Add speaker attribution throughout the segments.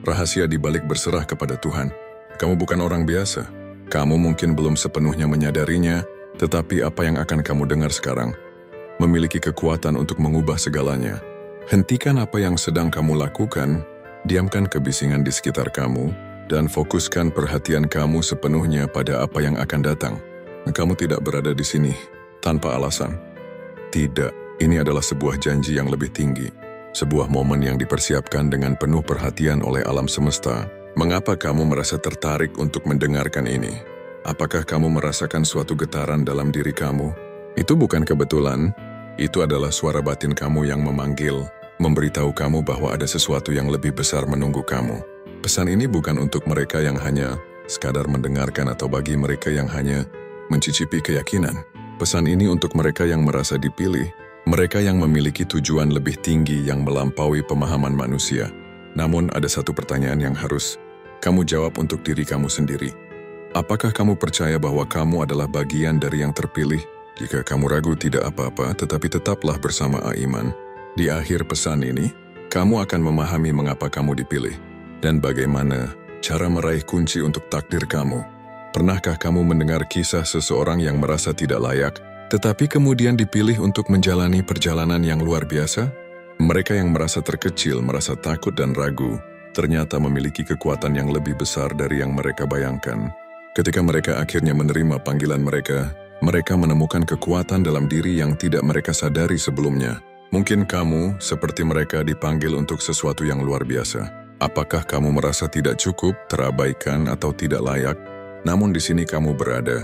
Speaker 1: Rahasia di balik berserah kepada Tuhan. Kamu bukan orang biasa. Kamu mungkin belum sepenuhnya menyadarinya, tetapi apa yang akan kamu dengar sekarang memiliki kekuatan untuk mengubah segalanya. Hentikan apa yang sedang kamu lakukan, diamkan kebisingan di sekitar kamu, dan fokuskan perhatian kamu sepenuhnya pada apa yang akan datang. Kamu tidak berada di sini tanpa alasan. Tidak, ini adalah sebuah janji yang lebih tinggi. Sebuah momen yang dipersiapkan dengan penuh perhatian oleh alam semesta. Mengapa kamu merasa tertarik untuk mendengarkan ini? Apakah kamu merasakan suatu getaran dalam diri kamu? Itu bukan kebetulan. Itu adalah suara batin kamu yang memanggil, memberitahu kamu bahwa ada sesuatu yang lebih besar menunggu kamu. Pesan ini bukan untuk mereka yang hanya sekadar mendengarkan atau bagi mereka yang hanya mencicipi keyakinan. Pesan ini untuk mereka yang merasa dipilih, mereka yang memiliki tujuan lebih tinggi yang melampaui pemahaman manusia. Namun ada satu pertanyaan yang harus kamu jawab untuk diri kamu sendiri. Apakah kamu percaya bahwa kamu adalah bagian dari yang terpilih? Jika kamu ragu, tidak apa-apa, tetapi tetaplah bersama Aiman. Di akhir pesan ini, kamu akan memahami mengapa kamu dipilih dan bagaimana cara meraih kunci untuk takdir kamu. Pernahkah kamu mendengar kisah seseorang yang merasa tidak layak, tetapi kemudian dipilih untuk menjalani perjalanan yang luar biasa? Mereka yang merasa terkecil, merasa takut dan ragu, ternyata memiliki kekuatan yang lebih besar dari yang mereka bayangkan. Ketika mereka akhirnya menerima panggilan mereka menemukan kekuatan dalam diri yang tidak mereka sadari sebelumnya. Mungkin kamu, seperti mereka, dipanggil untuk sesuatu yang luar biasa. Apakah kamu merasa tidak cukup, terabaikan, atau tidak layak? Namun di sini kamu berada,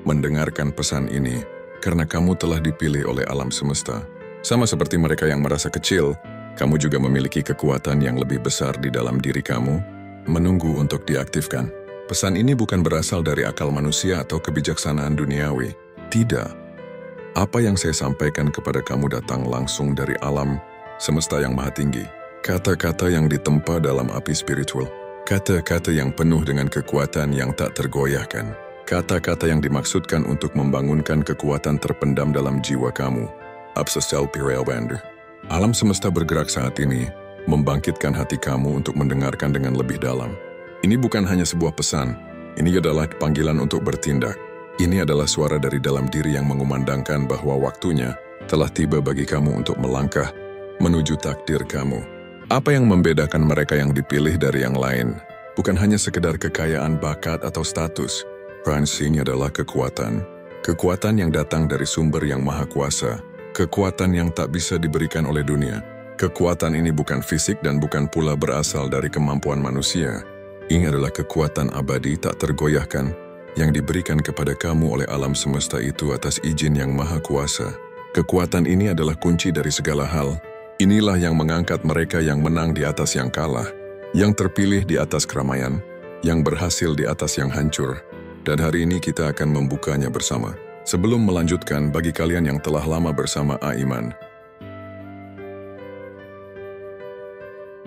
Speaker 1: mendengarkan pesan ini, karena kamu telah dipilih oleh alam semesta. Sama seperti mereka yang merasa kecil, kamu juga memiliki kekuatan yang lebih besar di dalam diri kamu, menunggu untuk diaktifkan. Pesan ini bukan berasal dari akal manusia atau kebijaksanaan duniawi. Tidak. Apa yang saya sampaikan kepada kamu datang langsung dari alam semesta yang maha tinggi. Kata-kata yang ditempa dalam api spiritual. Kata-kata yang penuh dengan kekuatan yang tak tergoyahkan. Kata-kata yang dimaksudkan untuk membangunkan kekuatan terpendam dalam jiwa kamu. Absesal Pirelbander. Alam semesta bergerak saat ini, membangkitkan hati kamu untuk mendengarkan dengan lebih dalam. Ini bukan hanya sebuah pesan, ini adalah panggilan untuk bertindak. Ini adalah suara dari dalam diri yang mengumandangkan bahwa waktunya telah tiba bagi kamu untuk melangkah menuju takdir kamu. Apa yang membedakan mereka yang dipilih dari yang lain? Bukan hanya sekedar kekayaan, bakat, atau status. Pransinya adalah kekuatan. Kekuatan yang datang dari sumber yang maha kuasa. Kekuatan yang tak bisa diberikan oleh dunia. Kekuatan ini bukan fisik dan bukan pula berasal dari kemampuan manusia. Ini adalah kekuatan abadi tak tergoyahkan yang diberikan kepada kamu oleh alam semesta itu atas izin yang maha kuasa. Kekuatan ini adalah kunci dari segala hal. Inilah yang mengangkat mereka yang menang di atas yang kalah, yang terpilih di atas keramaian, yang berhasil di atas yang hancur. Dan hari ini kita akan membukanya bersama. Sebelum melanjutkan, bagi kalian yang telah lama bersama Aiman,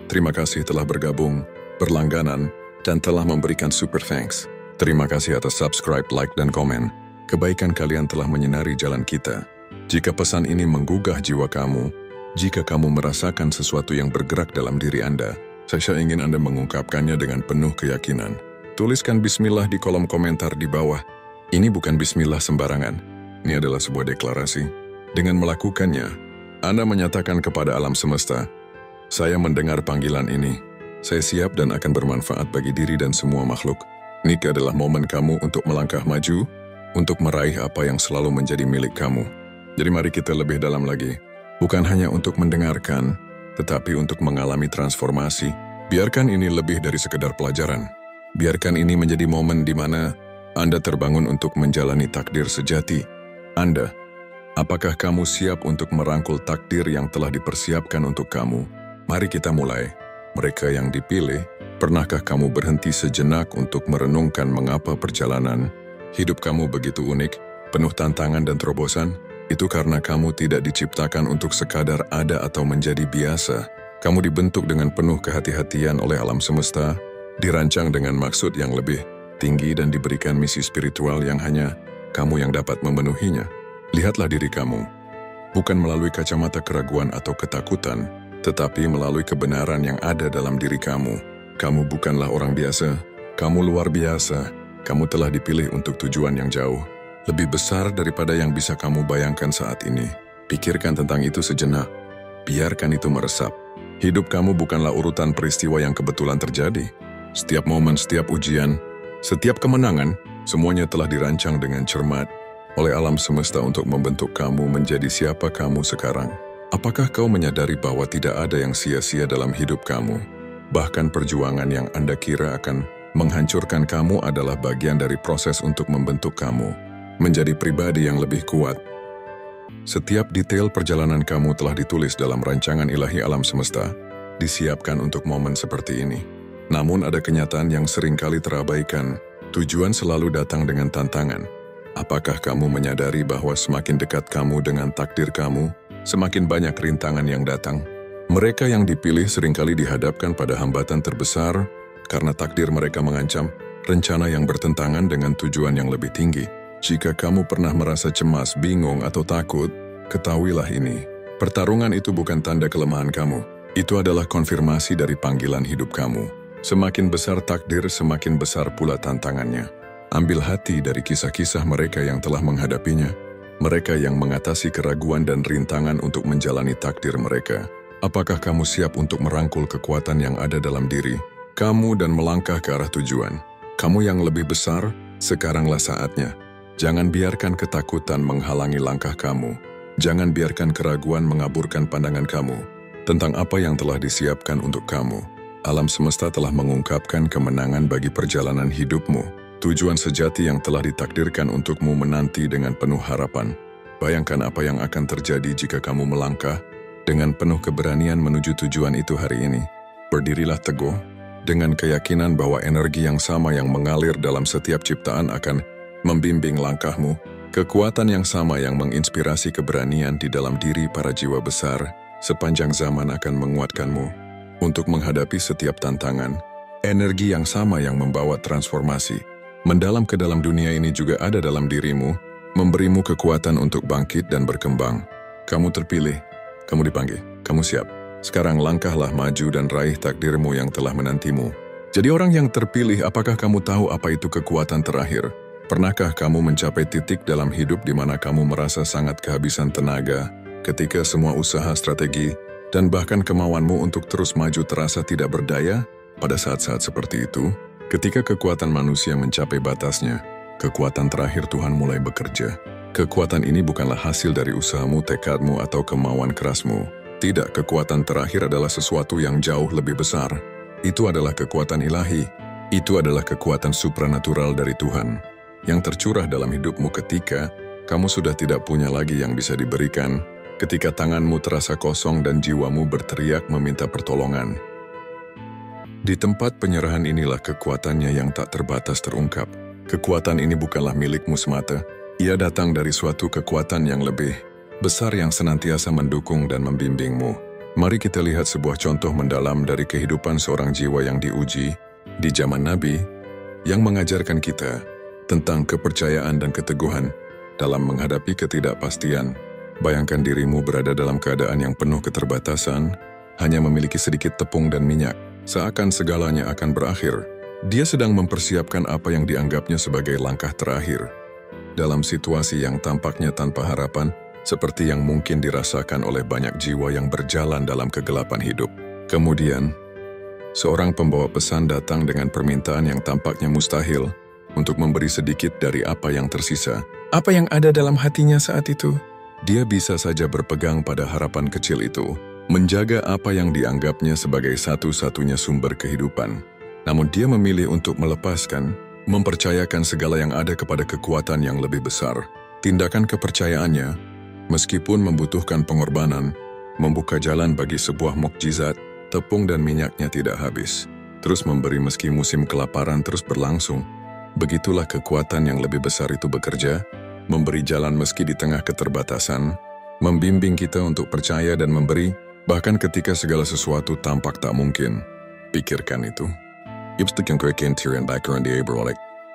Speaker 1: terima kasih telah bergabung, berlangganan, dan telah memberikan super thanks. Terima kasih atas subscribe, like, dan komen. Kebaikan kalian telah menyinari jalan kita. Jika pesan ini menggugah jiwa kamu, jika kamu merasakan sesuatu yang bergerak dalam diri Anda, saya ingin Anda mengungkapkannya dengan penuh keyakinan. Tuliskan bismillah di kolom komentar di bawah. Ini bukan bismillah sembarangan. Ini adalah sebuah deklarasi. Dengan melakukannya, Anda menyatakan kepada alam semesta, saya mendengar panggilan ini. Saya siap dan akan bermanfaat bagi diri dan semua makhluk. Ini adalah momen kamu untuk melangkah maju, untuk meraih apa yang selalu menjadi milik kamu. Jadi mari kita lebih dalam lagi. Bukan hanya untuk mendengarkan, tetapi untuk mengalami transformasi. Biarkan ini lebih dari sekedar pelajaran. Biarkan ini menjadi momen di mana Anda terbangun untuk menjalani takdir sejati. Anda, apakah kamu siap untuk merangkul takdir yang telah dipersiapkan untuk kamu? Mari kita mulai. Mereka yang dipilih, pernahkah kamu berhenti sejenak untuk merenungkan mengapa perjalanan hidup kamu begitu unik, penuh tantangan dan terobosan? Itu karena kamu tidak diciptakan untuk sekadar ada atau menjadi biasa. Kamu dibentuk dengan penuh kehati-hatian oleh alam semesta, dirancang dengan maksud yang lebih tinggi dan diberikan misi spiritual yang hanya kamu yang dapat memenuhinya. Lihatlah diri kamu, bukan melalui kacamata keraguan atau ketakutan, tetapi melalui kebenaran yang ada dalam diri kamu. Kamu bukanlah orang biasa. Kamu luar biasa. Kamu telah dipilih untuk tujuan yang jauh. Lebih besar daripada yang bisa kamu bayangkan saat ini. Pikirkan tentang itu sejenak. Biarkan itu meresap. Hidup kamu bukanlah urutan peristiwa yang kebetulan terjadi. Setiap momen, setiap ujian, setiap kemenangan, semuanya telah dirancang dengan cermat oleh alam semesta untuk membentuk kamu menjadi siapa kamu sekarang. Apakah kau menyadari bahwa tidak ada yang sia-sia dalam hidup kamu? Bahkan perjuangan yang Anda kira akan menghancurkan kamu adalah bagian dari proses untuk membentuk kamu menjadi pribadi yang lebih kuat. Setiap detail perjalanan kamu telah ditulis dalam rancangan ilahi alam semesta, disiapkan untuk momen seperti ini. Namun ada kenyataan yang seringkali terabaikan. Tujuan selalu datang dengan tantangan. Apakah kamu menyadari bahwa semakin dekat kamu dengan takdir kamu, semakin banyak rintangan yang datang? Mereka yang dipilih seringkali dihadapkan pada hambatan terbesar karena takdir mereka mengancam rencana yang bertentangan dengan tujuan yang lebih tinggi. Jika kamu pernah merasa cemas, bingung, atau takut, ketahuilah ini. Pertarungan itu bukan tanda kelemahan kamu. Itu adalah konfirmasi dari panggilan hidup kamu. Semakin besar takdir, semakin besar pula tantangannya. Ambil hati dari kisah-kisah mereka yang telah menghadapinya. Mereka yang mengatasi keraguan dan rintangan untuk menjalani takdir mereka. Apakah kamu siap untuk merangkul kekuatan yang ada dalam diri kamu dan melangkah ke arah tujuan? Kamu yang lebih besar, sekaranglah saatnya. Jangan biarkan ketakutan menghalangi langkah kamu. Jangan biarkan keraguan mengaburkan pandangan kamu tentang apa yang telah disiapkan untuk kamu. Alam semesta telah mengungkapkan kemenangan bagi perjalanan hidupmu. Tujuan sejati yang telah ditakdirkan untukmu menanti dengan penuh harapan. Bayangkan apa yang akan terjadi jika kamu melangkah dengan penuh keberanian menuju tujuan itu hari ini. Berdirilah teguh dengan keyakinan bahwa energi yang sama yang mengalir dalam setiap ciptaan akan membimbing langkahmu. Kekuatan yang sama yang menginspirasi keberanian di dalam diri para jiwa besar sepanjang zaman akan menguatkanmu untuk menghadapi setiap tantangan. Energi yang sama yang membawa transformasi mendalam ke dalam dunia ini juga ada dalam dirimu, memberimu kekuatan untuk bangkit dan berkembang. Kamu terpilih, kamu dipanggil, kamu siap. Sekarang langkahlah maju dan raih takdirmu yang telah menantimu. Jadi orang yang terpilih, apakah kamu tahu apa itu kekuatan terakhir? Pernahkah kamu mencapai titik dalam hidup di mana kamu merasa sangat kehabisan tenaga, ketika semua usaha, strategi, dan bahkan kemauanmu untuk terus maju terasa tidak berdaya? Pada saat-saat seperti itu, ketika kekuatan manusia mencapai batasnya, kekuatan terakhir Tuhan mulai bekerja. Kekuatan ini bukanlah hasil dari usahamu, tekadmu, atau kemauan kerasmu. Tidak, kekuatan terakhir adalah sesuatu yang jauh lebih besar. Itu adalah kekuatan ilahi. Itu adalah kekuatan supranatural dari Tuhan yang tercurah dalam hidupmu ketika kamu sudah tidak punya lagi yang bisa diberikan, ketika tanganmu terasa kosong dan jiwamu berteriak meminta pertolongan. Di tempat penyerahan inilah kekuatannya yang tak terbatas terungkap. Kekuatan ini bukanlah milikmu semata. Ia datang dari suatu kekuatan yang lebih besar yang senantiasa mendukung dan membimbingmu. Mari kita lihat sebuah contoh mendalam dari kehidupan seorang jiwa yang diuji di zaman Nabi, yang mengajarkan kita tentang kepercayaan dan keteguhan dalam menghadapi ketidakpastian. Bayangkan dirimu berada dalam keadaan yang penuh keterbatasan, hanya memiliki sedikit tepung dan minyak. Seakan segalanya akan berakhir. Dia sedang mempersiapkan apa yang dianggapnya sebagai langkah terakhir. Dalam situasi yang tampaknya tanpa harapan, seperti yang mungkin dirasakan oleh banyak jiwa yang berjalan dalam kegelapan hidup. Kemudian, seorang pembawa pesan datang dengan permintaan yang tampaknya mustahil untuk memberi sedikit dari apa yang tersisa. Apa yang ada dalam hatinya saat itu? Dia bisa saja berpegang pada harapan kecil itu, menjaga apa yang dianggapnya sebagai satu-satunya sumber kehidupan. Namun dia memilih untuk melepaskan, mempercayakan segala yang ada kepada kekuatan yang lebih besar. Tindakan kepercayaannya, meskipun membutuhkan pengorbanan, membuka jalan bagi sebuah mukjizat. Tepung dan minyaknya tidak habis, terus memberi meski musim kelaparan terus berlangsung. Begitulah kekuatan yang lebih besar itu bekerja, memberi jalan meski di tengah keterbatasan, membimbing kita untuk percaya dan memberi, bahkan ketika segala sesuatu tampak tak mungkin. Pikirkan itu.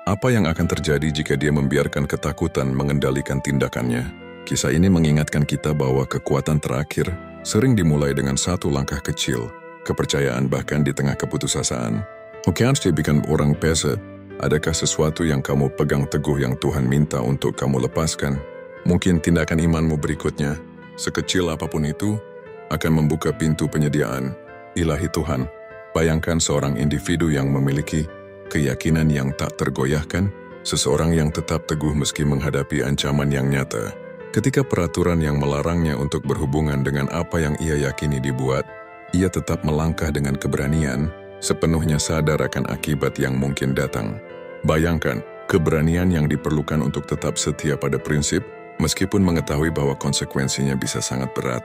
Speaker 1: Apa yang akan terjadi jika dia membiarkan ketakutan mengendalikan tindakannya? Kisah ini mengingatkan kita bahwa kekuatan terakhir sering dimulai dengan satu langkah kecil, kepercayaan bahkan di tengah keputusasaan. Oke, harus dibikin orang pesa. Adakah sesuatu yang kamu pegang teguh yang Tuhan minta untuk kamu lepaskan? Mungkin tindakan imanmu berikutnya, sekecil apapun itu, akan membuka pintu penyediaan ilahi Tuhan. Bayangkan seorang individu yang memiliki keyakinan yang tak tergoyahkan, seseorang yang tetap teguh meski menghadapi ancaman yang nyata. Ketika peraturan yang melarangnya untuk berhubungan dengan apa yang ia yakini dibuat, ia tetap melangkah dengan keberanian, sepenuhnya sadar akan akibat yang mungkin datang. Bayangkan, keberanian yang diperlukan untuk tetap setia pada prinsip, meskipun mengetahui bahwa konsekuensinya bisa sangat berat.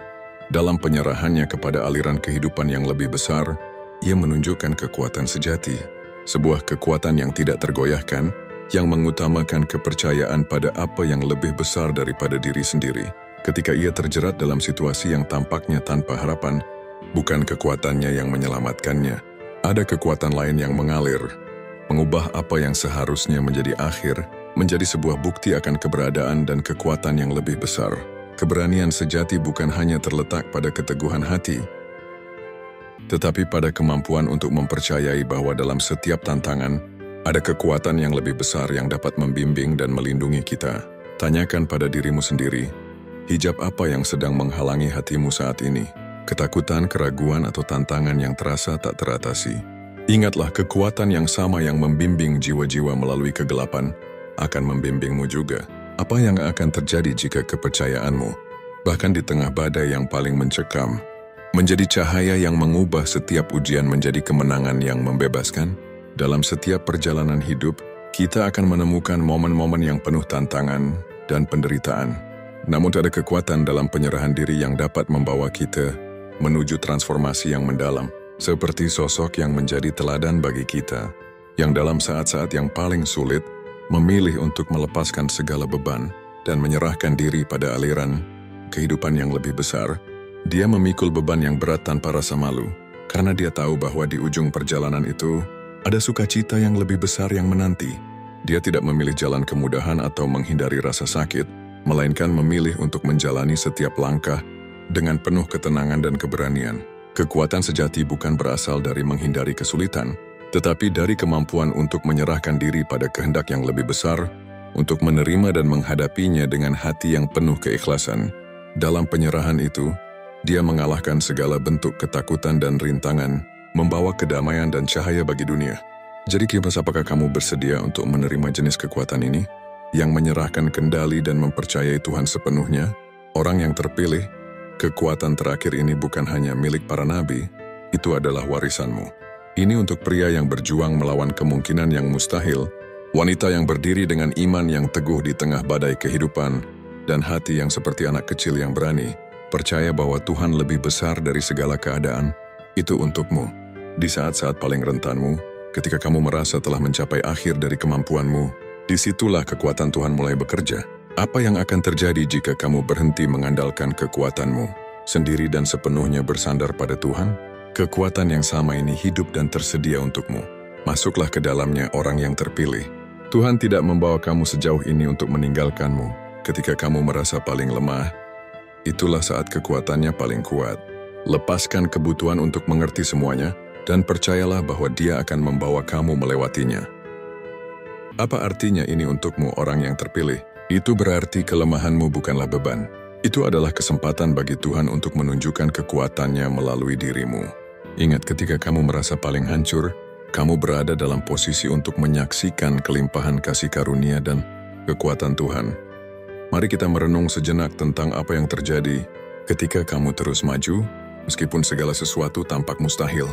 Speaker 1: Dalam penyerahannya kepada aliran kehidupan yang lebih besar, ia menunjukkan kekuatan sejati, sebuah kekuatan yang tidak tergoyahkan, yang mengutamakan kepercayaan pada apa yang lebih besar daripada diri sendiri. Ketika ia terjerat dalam situasi yang tampaknya tanpa harapan, bukan kekuatannya yang menyelamatkannya. Ada kekuatan lain yang mengalir, mengubah apa yang seharusnya menjadi akhir, menjadi sebuah bukti akan keberadaan dan kekuatan yang lebih besar. Keberanian sejati bukan hanya terletak pada keteguhan hati, tetapi pada kemampuan untuk mempercayai bahwa dalam setiap tantangan, ada kekuatan yang lebih besar yang dapat membimbing dan melindungi kita. Tanyakan pada dirimu sendiri, hijab apa yang sedang menghalangi hatimu saat ini? Ketakutan, keraguan, atau tantangan yang terasa tak teratasi. Ingatlah, kekuatan yang sama yang membimbing jiwa-jiwa melalui kegelapan akan membimbingmu juga. Apa yang akan terjadi jika kepercayaanmu, bahkan di tengah badai yang paling mencekam, menjadi cahaya yang mengubah setiap ujian menjadi kemenangan yang membebaskan? Dalam setiap perjalanan hidup, kita akan menemukan momen-momen yang penuh tantangan dan penderitaan. Namun ada kekuatan dalam penyerahan diri yang dapat membawa kita menuju transformasi yang mendalam, seperti sosok yang menjadi teladan bagi kita, yang dalam saat-saat yang paling sulit, memilih untuk melepaskan segala beban dan menyerahkan diri pada aliran kehidupan yang lebih besar. Dia memikul beban yang berat tanpa rasa malu, karena dia tahu bahwa di ujung perjalanan itu, ada sukacita yang lebih besar yang menanti. Dia tidak memilih jalan kemudahan atau menghindari rasa sakit, melainkan memilih untuk menjalani setiap langkah dengan penuh ketenangan dan keberanian. Kekuatan sejati bukan berasal dari menghindari kesulitan, tetapi dari kemampuan untuk menyerahkan diri pada kehendak yang lebih besar, untuk menerima dan menghadapinya dengan hati yang penuh keikhlasan. Dalam penyerahan itu, dia mengalahkan segala bentuk ketakutan dan rintangan, membawa kedamaian dan cahaya bagi dunia. Jadi kipas, apakah kamu bersedia untuk menerima jenis kekuatan ini, yang menyerahkan kendali dan mempercayai Tuhan sepenuhnya? Orang yang terpilih, kekuatan terakhir ini bukan hanya milik para nabi, itu adalah warisanmu. Ini untuk pria yang berjuang melawan kemungkinan yang mustahil, wanita yang berdiri dengan iman yang teguh di tengah badai kehidupan, dan hati yang seperti anak kecil yang berani, percaya bahwa Tuhan lebih besar dari segala keadaan. Itu untukmu. Di saat-saat paling rentanmu, ketika kamu merasa telah mencapai akhir dari kemampuanmu, disitulah kekuatan Tuhan mulai bekerja. Apa yang akan terjadi jika kamu berhenti mengandalkan kekuatanmu sendiri dan sepenuhnya bersandar pada Tuhan? Kekuatan yang sama ini hidup dan tersedia untukmu. Masuklah ke dalamnya, orang yang terpilih. Tuhan tidak membawa kamu sejauh ini untuk meninggalkanmu. Ketika kamu merasa paling lemah, itulah saat kekuatannya paling kuat. Lepaskan kebutuhan untuk mengerti semuanya, dan percayalah bahwa Dia akan membawa kamu melewatinya. Apa artinya ini untukmu, orang yang terpilih? Itu berarti kelemahanmu bukanlah beban. Itu adalah kesempatan bagi Tuhan untuk menunjukkan kekuatannya melalui dirimu. Ingat, ketika kamu merasa paling hancur, kamu berada dalam posisi untuk menyaksikan kelimpahan kasih karunia dan kekuatan Tuhan. Mari kita merenung sejenak tentang apa yang terjadi ketika kamu terus maju, meskipun segala sesuatu tampak mustahil.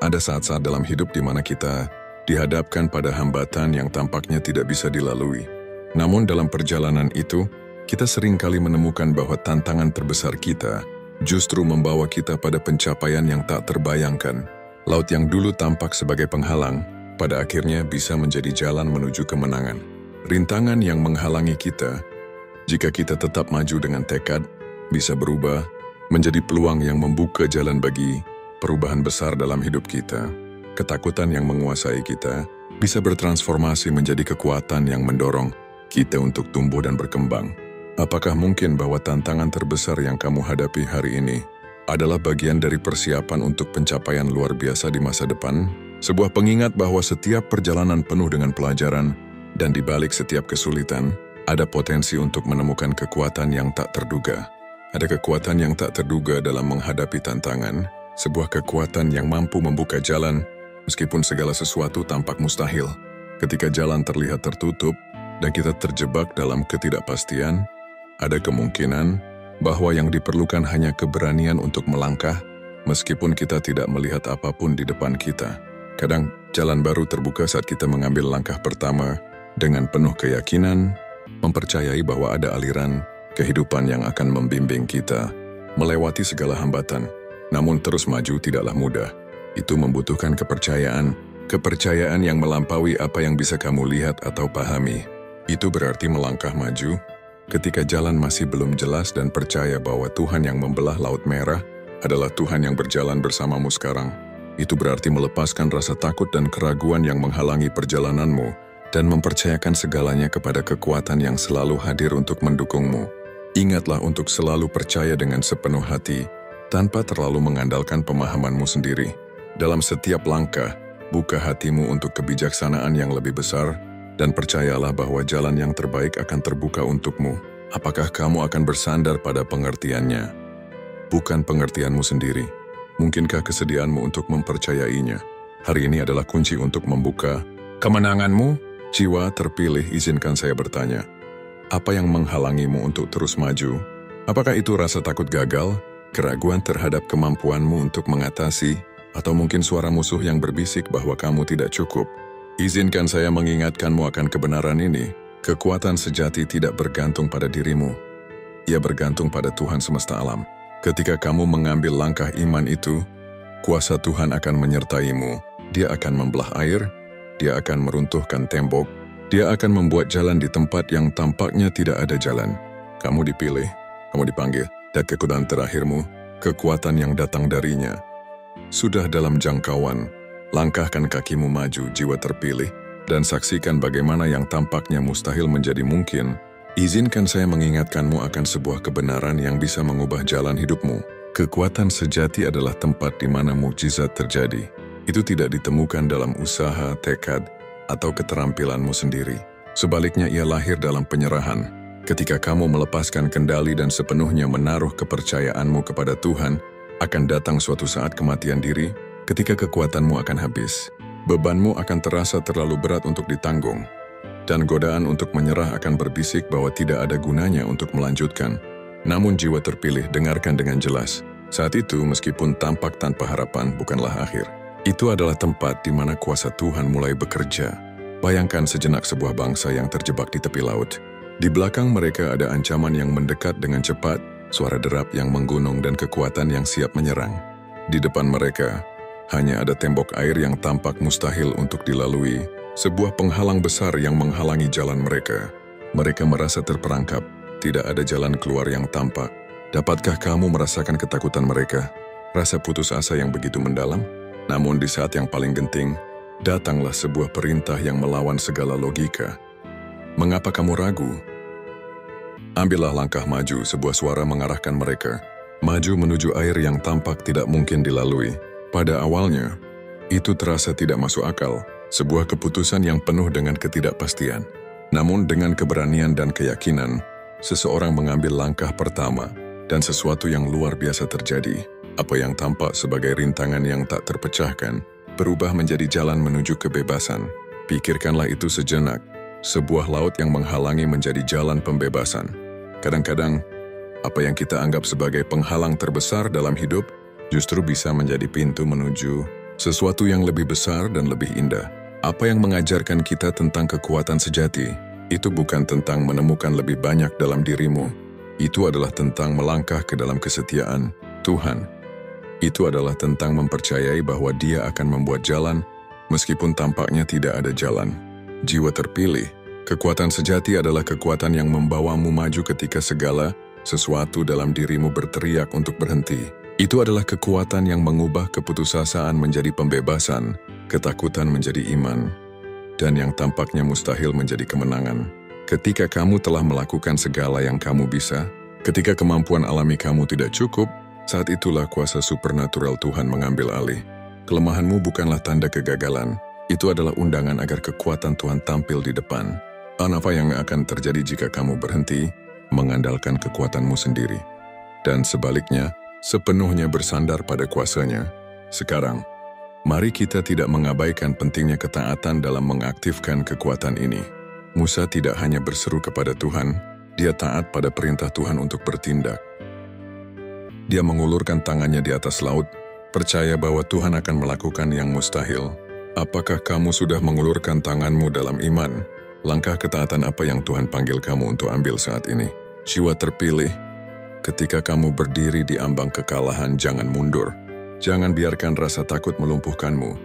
Speaker 1: Ada saat-saat dalam hidup di mana kita dihadapkan pada hambatan yang tampaknya tidak bisa dilalui. Namun dalam perjalanan itu, kita sering kali menemukan bahwa tantangan terbesar kita justru membawa kita pada pencapaian yang tak terbayangkan. Laut yang dulu tampak sebagai penghalang, pada akhirnya bisa menjadi jalan menuju kemenangan. Rintangan yang menghalangi kita, jika kita tetap maju dengan tekad, bisa berubah menjadi peluang yang membuka jalan bagi perubahan besar dalam hidup kita. Ketakutan yang menguasai kita bisa bertransformasi menjadi kekuatan yang mendorong kita untuk tumbuh dan berkembang. Apakah mungkin bahwa tantangan terbesar yang kamu hadapi hari ini adalah bagian dari persiapan untuk pencapaian luar biasa di masa depan? Sebuah pengingat bahwa setiap perjalanan penuh dengan pelajaran dan di balik setiap kesulitan, ada potensi untuk menemukan kekuatan yang tak terduga. Ada kekuatan yang tak terduga dalam menghadapi tantangan, sebuah kekuatan yang mampu membuka jalan meskipun segala sesuatu tampak mustahil. Ketika jalan terlihat tertutup dan kita terjebak dalam ketidakpastian, ada kemungkinan bahwa yang diperlukan hanya keberanian untuk melangkah meskipun kita tidak melihat apapun di depan kita. Kadang jalan baru terbuka saat kita mengambil langkah pertama dengan penuh keyakinan, mempercayai bahwa ada aliran kehidupan yang akan membimbing kita melewati segala hambatan. Namun terus maju tidaklah mudah. Itu membutuhkan kepercayaan yang melampaui apa yang bisa kamu lihat atau pahami. Itu berarti melangkah maju ketika jalan masih belum jelas dan percaya bahwa Tuhan yang membelah Laut Merah adalah Tuhan yang berjalan bersamamu sekarang. Itu berarti melepaskan rasa takut dan keraguan yang menghalangi perjalananmu dan mempercayakan segalanya kepada kekuatan yang selalu hadir untuk mendukungmu. Ingatlah untuk selalu percaya dengan sepenuh hati, tanpa terlalu mengandalkan pemahamanmu sendiri. Dalam setiap langkah, buka hatimu untuk kebijaksanaan yang lebih besar, dan percayalah bahwa jalan yang terbaik akan terbuka untukmu. Apakah kamu akan bersandar pada pengertiannya? Bukan pengertianmu sendiri. Mungkinkah kesediaanmu untuk mempercayainya? Hari ini adalah kunci untuk membuka kemenanganmu. Jiwa terpilih, izinkan saya bertanya. Apa yang menghalangimu untuk terus maju? Apakah itu rasa takut gagal? Keraguan terhadap kemampuanmu untuk mengatasi, atau mungkin suara musuh yang berbisik bahwa kamu tidak cukup? Izinkan saya mengingatkanmu akan kebenaran ini. Kekuatan sejati tidak bergantung pada dirimu. Ia bergantung pada Tuhan semesta alam. Ketika kamu mengambil langkah iman itu, kuasa Tuhan akan menyertaimu. Dia akan membelah air, dia akan meruntuhkan tembok, dia akan membuat jalan di tempat yang tampaknya tidak ada jalan. Kamu dipilih, kamu dipanggil, dan kekuatan terakhirmu, kekuatan yang datang darinya. Sudah dalam jangkauan, langkahkan kakimu maju, jiwa terpilih, dan saksikan bagaimana yang tampaknya mustahil menjadi mungkin. Izinkan saya mengingatkanmu akan sebuah kebenaran yang bisa mengubah jalan hidupmu. Kekuatan sejati adalah tempat di mana mukjizat terjadi. Itu tidak ditemukan dalam usaha, tekad, atau keterampilanmu sendiri. Sebaliknya ia lahir dalam penyerahan. Ketika kamu melepaskan kendali dan sepenuhnya menaruh kepercayaanmu kepada Tuhan, akan datang suatu saat kematian diri ketika kekuatanmu akan habis. Bebanmu akan terasa terlalu berat untuk ditanggung, dan godaan untuk menyerah akan berbisik bahwa tidak ada gunanya untuk melanjutkan. Namun jiwa terpilih, dengarkan dengan jelas. Saat itu, meskipun tampak tanpa harapan, bukanlah akhir. Itu adalah tempat di mana kuasa Tuhan mulai bekerja. Bayangkan sejenak sebuah bangsa yang terjebak di tepi laut. Di belakang mereka ada ancaman yang mendekat dengan cepat, suara derap yang menggunung dan kekuatan yang siap menyerang. Di depan mereka, hanya ada tembok air yang tampak mustahil untuk dilalui, sebuah penghalang besar yang menghalangi jalan mereka. Mereka merasa terperangkap, tidak ada jalan keluar yang tampak. Dapatkah kamu merasakan ketakutan mereka? Rasa putus asa yang begitu mendalam? Namun di saat yang paling genting, datanglah sebuah perintah yang melawan segala logika. Mengapa kamu ragu? Ambillah langkah maju, sebuah suara mengarahkan mereka. Maju menuju air yang tampak tidak mungkin dilalui. Pada awalnya, itu terasa tidak masuk akal, sebuah keputusan yang penuh dengan ketidakpastian. Namun dengan keberanian dan keyakinan, seseorang mengambil langkah pertama, dan sesuatu yang luar biasa terjadi. Apa yang tampak sebagai rintangan yang tak terpecahkan, berubah menjadi jalan menuju kebebasan. Pikirkanlah itu sejenak. Sebuah laut yang menghalangi menjadi jalan pembebasan. Kadang-kadang, apa yang kita anggap sebagai penghalang terbesar dalam hidup justru bisa menjadi pintu menuju sesuatu yang lebih besar dan lebih indah. Apa yang mengajarkan kita tentang kekuatan sejati, itu bukan tentang menemukan lebih banyak dalam dirimu. Itu adalah tentang melangkah ke dalam kesetiaan Tuhan. Itu adalah tentang mempercayai bahwa Dia akan membuat jalan meskipun tampaknya tidak ada jalan. Jiwa terpilih, kekuatan sejati adalah kekuatan yang membawamu maju ketika segala sesuatu dalam dirimu berteriak untuk berhenti. Itu adalah kekuatan yang mengubah keputusasaan menjadi pembebasan, ketakutan menjadi iman, dan yang tampaknya mustahil menjadi kemenangan. Ketika kamu telah melakukan segala yang kamu bisa, ketika kemampuan alami kamu tidak cukup, saat itulah kuasa supernatural Tuhan mengambil alih. Kelemahanmu bukanlah tanda kegagalan. Itu adalah undangan agar kekuatan Tuhan tampil di depan. Dan apa yang akan terjadi jika kamu berhenti mengandalkan kekuatanmu sendiri? Dan sebaliknya, sepenuhnya bersandar pada kuasanya. Sekarang, mari kita tidak mengabaikan pentingnya ketaatan dalam mengaktifkan kekuatan ini. Musa tidak hanya berseru kepada Tuhan, dia taat pada perintah Tuhan untuk bertindak. Dia mengulurkan tangannya di atas laut, percaya bahwa Tuhan akan melakukan yang mustahil. Apakah kamu sudah mengulurkan tanganmu dalam iman? Langkah ketaatan apa yang Tuhan panggil kamu untuk ambil saat ini? Jiwa terpilih. Ketika kamu berdiri di ambang kekalahan, jangan mundur. Jangan biarkan rasa takut melumpuhkanmu.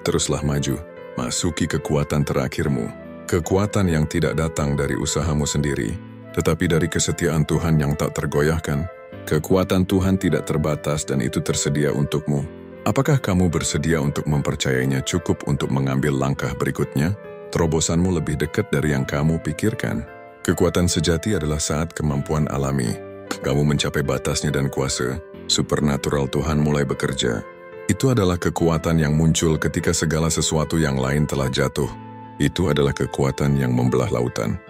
Speaker 1: Teruslah maju, masuki kekuatan terakhirmu. Kekuatan yang tidak datang dari usahamu sendiri, tetapi dari kesetiaan Tuhan yang tak tergoyahkan. Kekuatan Tuhan tidak terbatas dan itu tersedia untukmu. Apakah kamu bersedia untuk mempercayainya cukup untuk mengambil langkah berikutnya? Terobosanmu lebih dekat dari yang kamu pikirkan. Kekuatan sejati adalah saat kemampuan alami. Kamu mencapai batasnya dan kuasa supernatural Tuhan mulai bekerja. Itu adalah kekuatan yang muncul ketika segala sesuatu yang lain telah jatuh. Itu adalah kekuatan yang membelah lautan,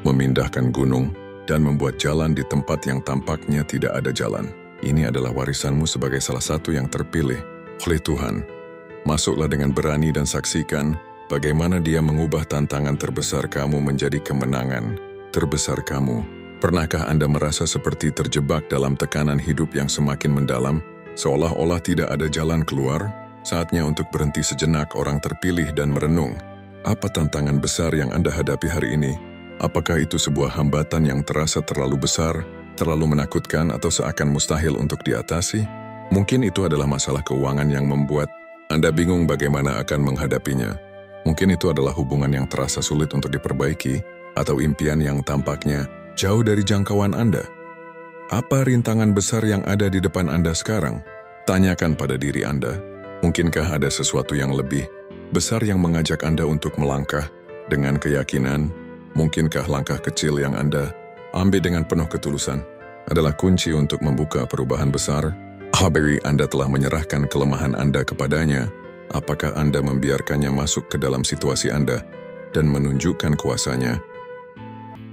Speaker 1: memindahkan gunung, dan membuat jalan di tempat yang tampaknya tidak ada jalan. Ini adalah warisanmu sebagai salah satu yang terpilih oleh Tuhan. Masuklah dengan berani dan saksikan bagaimana Dia mengubah tantangan terbesar kamu menjadi kemenangan terbesar kamu. Pernahkah Anda merasa seperti terjebak dalam tekanan hidup yang semakin mendalam, seolah-olah tidak ada jalan keluar? Saatnya untuk berhenti sejenak, orang terpilih, dan merenung. Apa tantangan besar yang Anda hadapi hari ini? Apakah itu sebuah hambatan yang terasa terlalu besar, terlalu menakutkan, atau seakan mustahil untuk diatasi? Mungkin itu adalah masalah keuangan yang membuat Anda bingung bagaimana akan menghadapinya. Mungkin itu adalah hubungan yang terasa sulit untuk diperbaiki, atau impian yang tampaknya jauh dari jangkauan Anda. Apa rintangan besar yang ada di depan Anda sekarang? Tanyakan pada diri Anda, mungkinkah ada sesuatu yang lebih besar yang mengajak Anda untuk melangkah dengan keyakinan? Mungkinkah langkah kecil yang Anda ambil dengan penuh ketulusan adalah kunci untuk membuka perubahan besar? Apabila Anda telah menyerahkan kelemahan Anda kepadanya, apakah Anda membiarkannya masuk ke dalam situasi Anda dan menunjukkan kuasanya?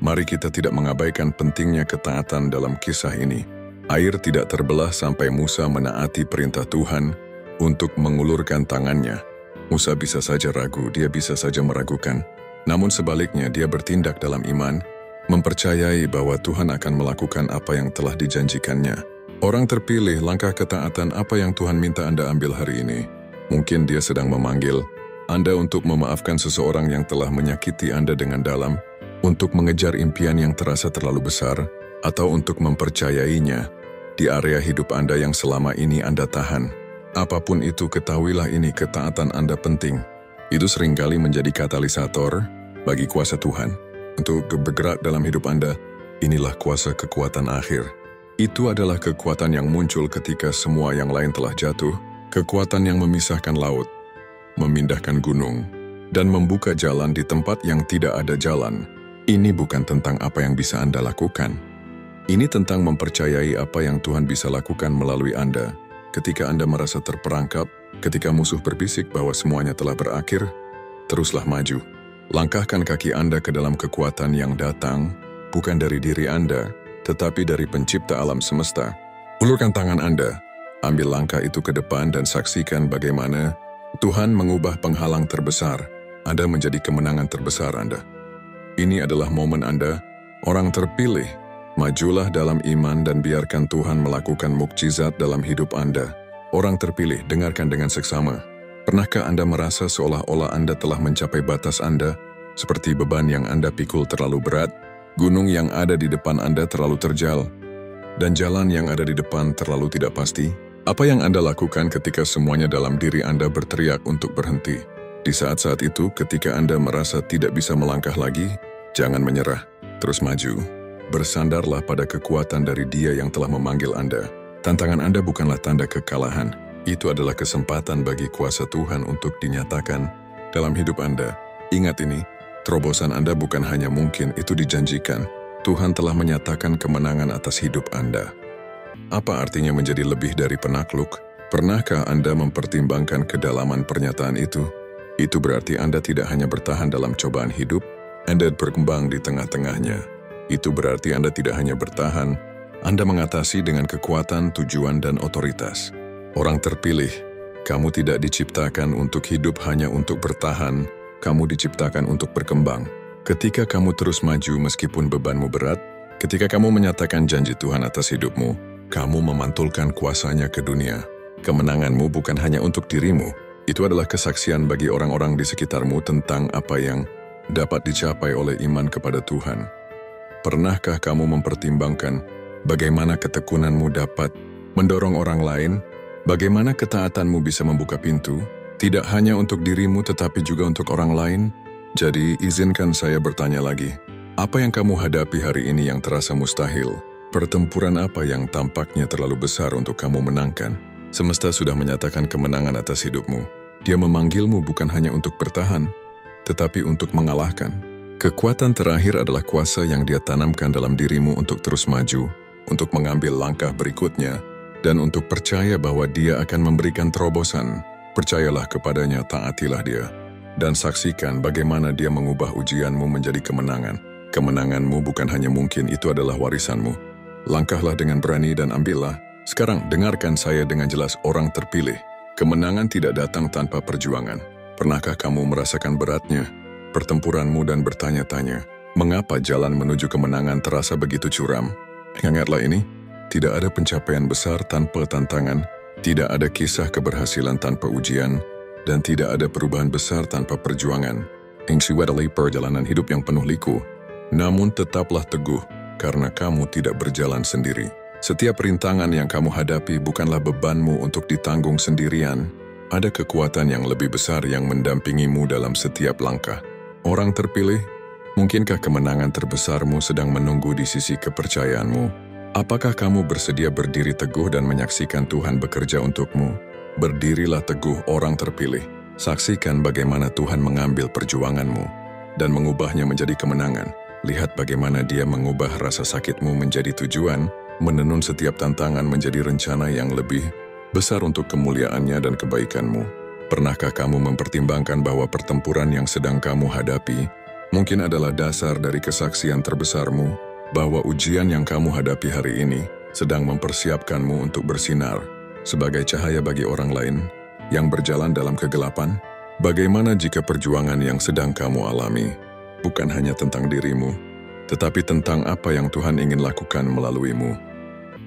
Speaker 1: Mari kita tidak mengabaikan pentingnya ketaatan dalam kisah ini. Air tidak terbelah sampai Musa menaati perintah Tuhan untuk mengulurkan tangannya. Musa bisa saja ragu, dia bisa saja meragukan. Namun sebaliknya dia bertindak dalam iman, mempercayai bahwa Tuhan akan melakukan apa yang telah dijanjikannya. Orang terpilih, langkah ketaatan apa yang Tuhan minta Anda ambil hari ini? Mungkin Dia sedang memanggil Anda untuk memaafkan seseorang yang telah menyakiti Anda dengan dalam, untuk mengejar impian yang terasa terlalu besar, atau untuk mempercayainya di area hidup Anda yang selama ini Anda tahan. Apapun itu, ketahuilah ini ketaatan Anda penting. Itu seringkali menjadi katalisator bagi kuasa Tuhan untuk bergerak dalam hidup Anda. Inilah kuasa kekuatan akhir. Itu adalah kekuatan yang muncul ketika semua yang lain telah jatuh, kekuatan yang memisahkan laut, memindahkan gunung, dan membuka jalan di tempat yang tidak ada jalan. Ini bukan tentang apa yang bisa Anda lakukan. Ini tentang mempercayai apa yang Tuhan bisa lakukan melalui Anda. Ketika Anda merasa terperangkap, ketika musuh berbisik bahwa semuanya telah berakhir, teruslah maju. Langkahkan kaki Anda ke dalam kekuatan yang datang, bukan dari diri Anda, tetapi dari pencipta alam semesta. Ulurkan tangan Anda, ambil langkah itu ke depan dan saksikan bagaimana Tuhan mengubah penghalang terbesar Anda menjadi kemenangan terbesar Anda. Ini adalah momen Anda, orang terpilih. Majulah dalam iman dan biarkan Tuhan melakukan mukjizat dalam hidup Anda. Orang terpilih, dengarkan dengan seksama. Pernahkah Anda merasa seolah-olah Anda telah mencapai batas Anda, seperti beban yang Anda pikul terlalu berat, gunung yang ada di depan Anda terlalu terjal, dan jalan yang ada di depan terlalu tidak pasti? Apa yang Anda lakukan ketika semuanya dalam diri Anda berteriak untuk berhenti? Di saat-saat itu, ketika Anda merasa tidak bisa melangkah lagi, jangan menyerah, terus maju. Bersandarlah pada kekuatan dari Dia yang telah memanggil Anda. Tantangan Anda bukanlah tanda kekalahan. Itu adalah kesempatan bagi kuasa Tuhan untuk dinyatakan dalam hidup Anda. Ingat ini, terobosan Anda bukan hanya mungkin, itu dijanjikan. Tuhan telah menyatakan kemenangan atas hidup Anda. Apa artinya menjadi lebih dari penakluk? Pernahkah Anda mempertimbangkan kedalaman pernyataan itu? Itu berarti Anda tidak hanya bertahan dalam cobaan hidup, Anda berkembang di tengah-tengahnya. Itu berarti Anda tidak hanya bertahan, Anda mengatasi dengan kekuatan, tujuan, dan otoritas. Orang terpilih, kamu tidak diciptakan untuk hidup hanya untuk bertahan, kamu diciptakan untuk berkembang. Ketika kamu terus maju meskipun bebanmu berat, ketika kamu menyatakan janji Tuhan atas hidupmu, kamu memantulkan kuasanya ke dunia. Kemenanganmu bukan hanya untuk dirimu, itu adalah kesaksian bagi orang-orang di sekitarmu tentang apa yang dapat dicapai oleh iman kepada Tuhan. Pernahkah kamu mempertimbangkan bagaimana ketekunanmu dapat mendorong orang lain? Bagaimana ketaatanmu bisa membuka pintu, tidak hanya untuk dirimu tetapi juga untuk orang lain? Jadi izinkan saya bertanya lagi, apa yang kamu hadapi hari ini yang terasa mustahil? Pertempuran apa yang tampaknya terlalu besar untuk kamu menangkan? Semesta sudah menyatakan kemenangan atas hidupmu. Dia memanggilmu bukan hanya untuk bertahan, tetapi untuk mengalahkan. Kekuatan terakhir adalah kuasa yang Dia tanamkan dalam dirimu untuk terus maju, untuk mengambil langkah berikutnya, dan untuk percaya bahwa Dia akan memberikan terobosan. Percayalah kepadanya, taatilah Dia, dan saksikan bagaimana Dia mengubah ujianmu menjadi kemenangan. Kemenanganmu bukan hanya mungkin, itu adalah warisanmu. Langkahlah dengan berani dan ambillah. Sekarang dengarkan saya dengan jelas, orang terpilih. Kemenangan tidak datang tanpa perjuangan. Pernahkah kamu merasakan beratnya pertempuranmu dan bertanya-tanya, mengapa jalan menuju kemenangan terasa begitu curam? Ingatlah ini, tidak ada pencapaian besar tanpa tantangan, tidak ada kisah keberhasilan tanpa ujian, dan tidak ada perubahan besar tanpa perjuangan. Adalah perjalanan hidup yang penuh liku, namun tetaplah teguh, karena kamu tidak berjalan sendiri. Setiap rintangan yang kamu hadapi bukanlah bebanmu untuk ditanggung sendirian. Ada kekuatan yang lebih besar yang mendampingimu dalam setiap langkah. Orang terpilih, mungkinkah kemenangan terbesarmu sedang menunggu di sisi kepercayaanmu? Apakah kamu bersedia berdiri teguh dan menyaksikan Tuhan bekerja untukmu? Berdirilah teguh, orang terpilih. Saksikan bagaimana Tuhan mengambil perjuanganmu dan mengubahnya menjadi kemenangan. Lihat bagaimana Dia mengubah rasa sakitmu menjadi tujuan, menenun setiap tantangan menjadi rencana yang lebih besar untuk kemuliaannya dan kebaikanmu. Pernahkah kamu mempertimbangkan bahwa pertempuran yang sedang kamu hadapi mungkin adalah dasar dari kesaksian terbesarmu, bahwa ujian yang kamu hadapi hari ini sedang mempersiapkanmu untuk bersinar sebagai cahaya bagi orang lain yang berjalan dalam kegelapan? Bagaimana jika perjuangan yang sedang kamu alami bukan hanya tentang dirimu, tetapi tentang apa yang Tuhan ingin lakukan melaluimu?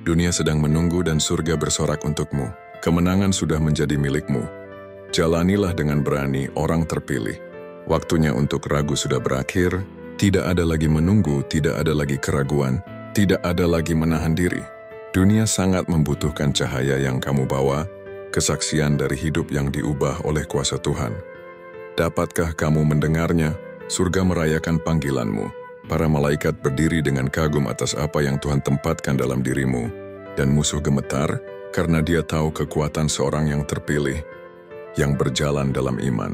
Speaker 1: Dunia sedang menunggu dan surga bersorak untukmu. Kemenangan sudah menjadi milikmu. Jalanilah dengan berani, orang terpilih. Waktunya untuk ragu sudah berakhir. Tidak ada lagi menunggu, tidak ada lagi keraguan, tidak ada lagi menahan diri. Dunia sangat membutuhkan cahaya yang kamu bawa, kesaksian dari hidup yang diubah oleh kuasa Tuhan. Dapatkah kamu mendengarnya? Surga merayakan panggilanmu. Para malaikat berdiri dengan kagum atas apa yang Tuhan tempatkan dalam dirimu, dan musuh gemetar karena dia tahu kekuatan seorang yang terpilih, yang berjalan dalam iman.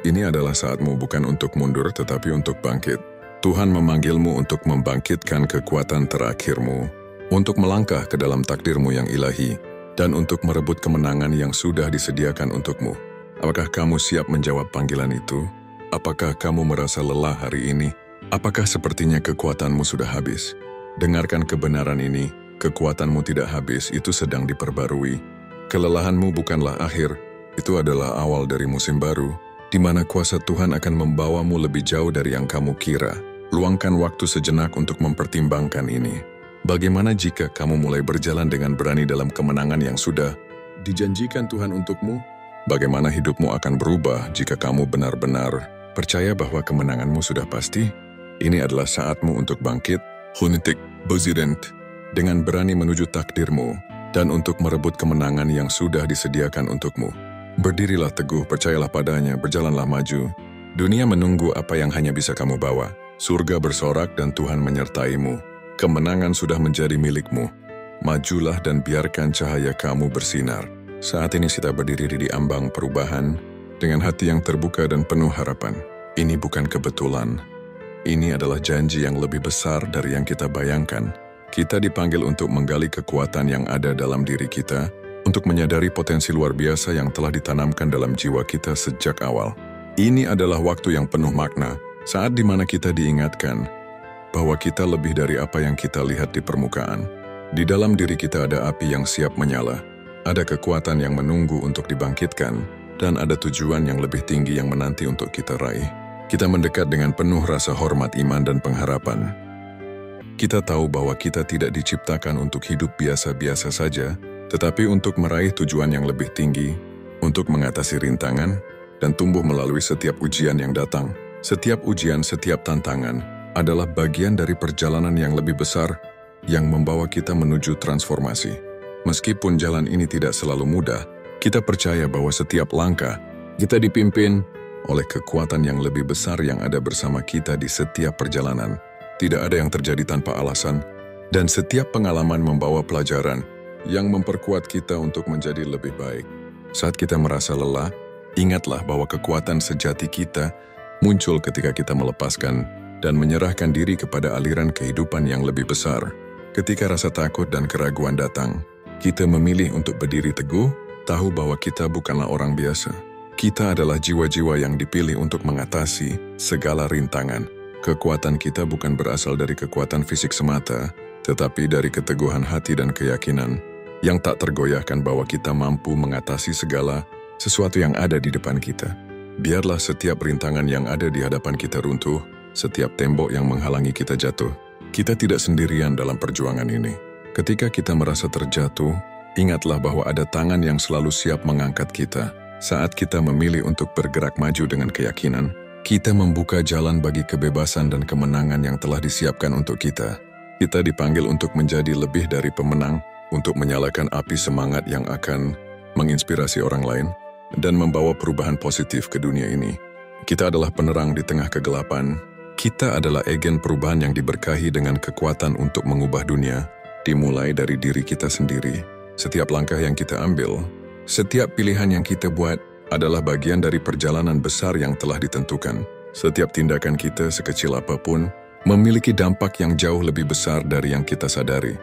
Speaker 1: Ini adalah saatmu bukan untuk mundur tetapi untuk bangkit. Tuhan memanggilmu untuk membangkitkan kekuatan terakhirmu, untuk melangkah ke dalam takdirmu yang ilahi, dan untuk merebut kemenangan yang sudah disediakan untukmu. Apakah kamu siap menjawab panggilan itu? Apakah kamu merasa lelah hari ini? Apakah sepertinya kekuatanmu sudah habis? Dengarkan kebenaran ini, kekuatanmu tidak habis, itu sedang diperbarui. Kelelahanmu bukanlah akhir, itu adalah awal dari musim baru, di mana kuasa Tuhan akan membawamu lebih jauh dari yang kamu kira. Luangkan waktu sejenak untuk mempertimbangkan ini. Bagaimana jika kamu mulai berjalan dengan berani dalam kemenangan yang sudah dijanjikan Tuhan untukmu? Bagaimana hidupmu akan berubah jika kamu benar-benar percaya bahwa kemenanganmu sudah pasti? Ini adalah saatmu untuk bangkit, hunitik, bezirent, dengan berani menuju takdirmu, dan untuk merebut kemenangan yang sudah disediakan untukmu. Berdirilah teguh, percayalah padanya, berjalanlah maju. Dunia menunggu apa yang hanya bisa kamu bawa. Surga bersorak dan Tuhan menyertaimu. Kemenangan sudah menjadi milikmu. Majulah dan biarkan cahaya kamu bersinar. Saat ini kita berdiri di ambang perubahan, dengan hati yang terbuka dan penuh harapan. Ini bukan kebetulan. Ini adalah janji yang lebih besar dari yang kita bayangkan. Kita dipanggil untuk menggali kekuatan yang ada dalam diri kita, untuk menyadari potensi luar biasa yang telah ditanamkan dalam jiwa kita sejak awal. Ini adalah waktu yang penuh makna, saat di mana kita diingatkan bahwa kita lebih dari apa yang kita lihat di permukaan. Di dalam diri kita ada api yang siap menyala, ada kekuatan yang menunggu untuk dibangkitkan, dan ada tujuan yang lebih tinggi yang menanti untuk kita raih. Kita mendekat dengan penuh rasa hormat, iman, dan pengharapan. Kita tahu bahwa kita tidak diciptakan untuk hidup biasa-biasa saja, tetapi untuk meraih tujuan yang lebih tinggi, untuk mengatasi rintangan, dan tumbuh melalui setiap ujian yang datang. Setiap ujian, setiap tantangan adalah bagian dari perjalanan yang lebih besar yang membawa kita menuju transformasi. Meskipun jalan ini tidak selalu mudah, kita percaya bahwa setiap langkah kita dipimpin oleh kekuatan yang lebih besar yang ada bersama kita di setiap perjalanan. Tidak ada yang terjadi tanpa alasan, dan setiap pengalaman membawa pelajaran yang memperkuat kita untuk menjadi lebih baik. Saat kita merasa lelah, ingatlah bahwa kekuatan sejati kita muncul ketika kita melepaskan dan menyerahkan diri kepada aliran kehidupan yang lebih besar. Ketika rasa takut dan keraguan datang, kita memilih untuk berdiri teguh, tahu bahwa kita bukanlah orang biasa. Kita adalah jiwa-jiwa yang dipilih untuk mengatasi segala rintangan. Kekuatan kita bukan berasal dari kekuatan fisik semata, tetapi dari keteguhan hati dan keyakinan yang tak tergoyahkan bahwa kita mampu mengatasi segala sesuatu yang ada di depan kita. Biarlah setiap rintangan yang ada di hadapan kita runtuh, setiap tembok yang menghalangi kita jatuh. Kita tidak sendirian dalam perjuangan ini. Ketika kita merasa terjatuh, ingatlah bahwa ada tangan yang selalu siap mengangkat kita. Saat kita memilih untuk bergerak maju dengan keyakinan, kita membuka jalan bagi kebebasan dan kemenangan yang telah disiapkan untuk kita. Kita dipanggil untuk menjadi lebih dari pemenang, untuk menyalakan api semangat yang akan menginspirasi orang lain dan membawa perubahan positif ke dunia ini. Kita adalah penerang di tengah kegelapan. Kita adalah agen perubahan yang diberkahi dengan kekuatan untuk mengubah dunia, dimulai dari diri kita sendiri. Setiap langkah yang kita ambil, setiap pilihan yang kita buat adalah bagian dari perjalanan besar yang telah ditentukan. Setiap tindakan kita, sekecil apapun, memiliki dampak yang jauh lebih besar dari yang kita sadari.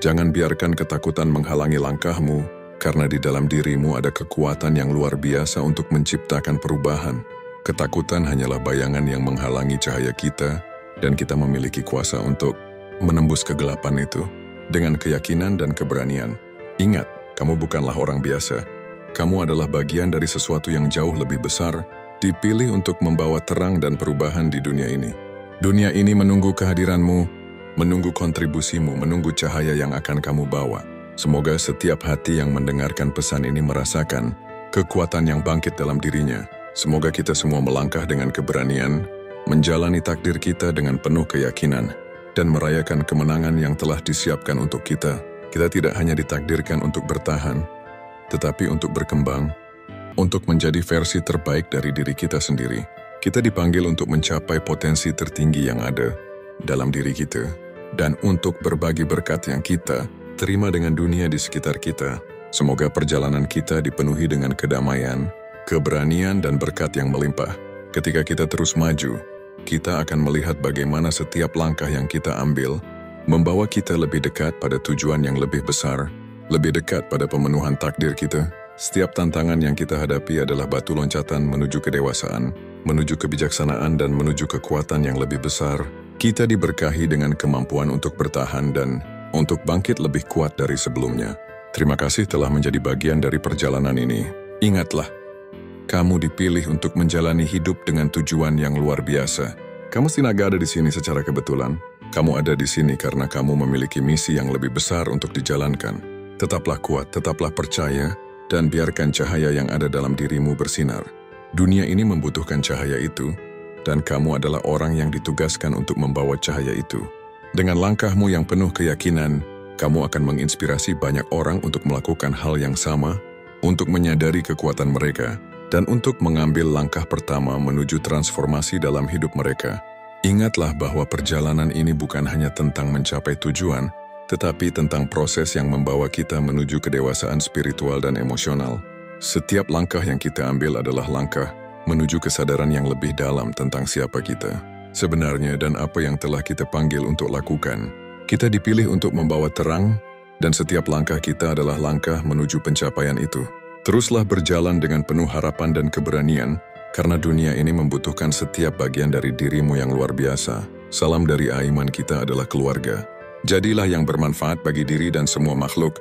Speaker 1: Jangan biarkan ketakutan menghalangi langkahmu, karena di dalam dirimu ada kekuatan yang luar biasa untuk menciptakan perubahan. Ketakutan hanyalah bayangan yang menghalangi cahaya kita, dan kita memiliki kuasa untuk menembus kegelapan itu dengan keyakinan dan keberanian. Ingat, kamu bukanlah orang biasa. Kamu adalah bagian dari sesuatu yang jauh lebih besar, dipilih untuk membawa terang dan perubahan di dunia ini. Dunia ini menunggu kehadiranmu, menunggu kontribusimu, menunggu cahaya yang akan kamu bawa. Semoga setiap hati yang mendengarkan pesan ini merasakan kekuatan yang bangkit dalam dirinya. Semoga kita semua melangkah dengan keberanian, menjalani takdir kita dengan penuh keyakinan, dan merayakan kemenangan yang telah disiapkan untuk kita. Kita tidak hanya ditakdirkan untuk bertahan, tetapi untuk berkembang, untuk menjadi versi terbaik dari diri kita sendiri. Kita dipanggil untuk mencapai potensi tertinggi yang ada dalam diri kita, dan untuk berbagi berkat yang kita terima dengan dunia di sekitar kita. Semoga perjalanan kita dipenuhi dengan kedamaian, keberanian, dan berkat yang melimpah. Ketika kita terus maju, kita akan melihat bagaimana setiap langkah yang kita ambil membawa kita lebih dekat pada tujuan yang lebih besar, lebih dekat pada pemenuhan takdir kita. Setiap tantangan yang kita hadapi adalah batu loncatan menuju kedewasaan, menuju kebijaksanaan, dan menuju kekuatan yang lebih besar. Kita diberkahi dengan kemampuan untuk bertahan dan untuk bangkit lebih kuat dari sebelumnya. Terima kasih telah menjadi bagian dari perjalanan ini. Ingatlah, kamu dipilih untuk menjalani hidup dengan tujuan yang luar biasa. Kamu tidak ada di sini secara kebetulan. Kamu ada di sini karena kamu memiliki misi yang lebih besar untuk dijalankan. Tetaplah kuat, tetaplah percaya, dan biarkan cahaya yang ada dalam dirimu bersinar. Dunia ini membutuhkan cahaya itu, dan kamu adalah orang yang ditugaskan untuk membawa cahaya itu. Dengan langkahmu yang penuh keyakinan, kamu akan menginspirasi banyak orang untuk melakukan hal yang sama, untuk menyadari kekuatan mereka, dan untuk mengambil langkah pertama menuju transformasi dalam hidup mereka. Ingatlah bahwa perjalanan ini bukan hanya tentang mencapai tujuan, tetapi tentang proses yang membawa kita menuju kedewasaan spiritual dan emosional. Setiap langkah yang kita ambil adalah langkah menuju kesadaran yang lebih dalam tentang siapa kita sebenarnya dan apa yang telah kita panggil untuk lakukan. Kita dipilih untuk membawa terang dan setiap langkah kita adalah langkah menuju pencapaian itu. Teruslah berjalan dengan penuh harapan dan keberanian, karena dunia ini membutuhkan setiap bagian dari dirimu yang luar biasa. Salam dari Aiman, kita adalah keluarga. Jadilah yang bermanfaat bagi diri dan semua makhluk,